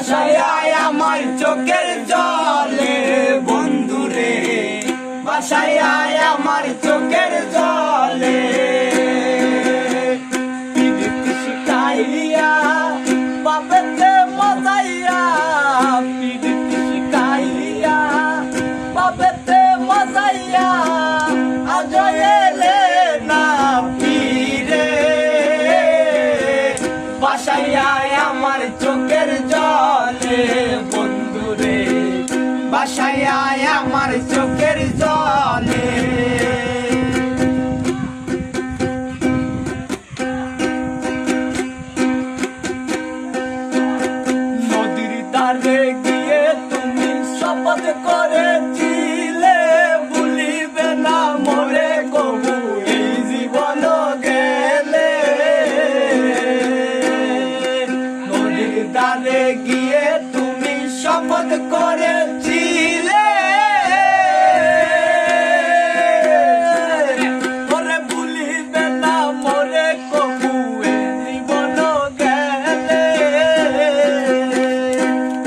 বাসায় আয় আমার চোখের জলে বন্ধুরে, বাসায় আয় আমার চোখের জলে। পিরিতি শিখাইয়া বাপেতে মজাইয়া, পিরিতি শিখাইয়া বাপেতে মজাইয়া, আজ এলে না ফিরে। বাসায় আয় আমার চোখের জলে বন্ধুরে, বাসায় আয় আমার চোখের জলে। নদীর ধারে গিয়ে তুমি শপথ করেছিলে, ভুলিবে না মোরে কবু এই জীবন গেলে। নদীর ধারে গিয়ে তুমি শপথ করেছিলে, মোরে ভুলিবে না মোরে কবু এই জীবন গেলে।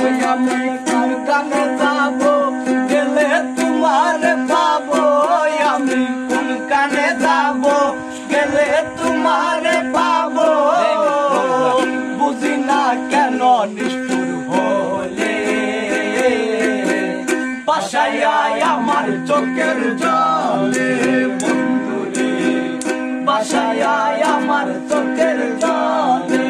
ওই আমি কার গানে যাবো গেলে তোমার পাবো, আমি কোন কানে যাবো গেলে তোমার পাবো। বুঝি না কেন নিষ্ঠুর হলে, বাসায় আয় আমার চোখের জলে বন্ধুরে, বাসায় আয় আমার চোখের জলে।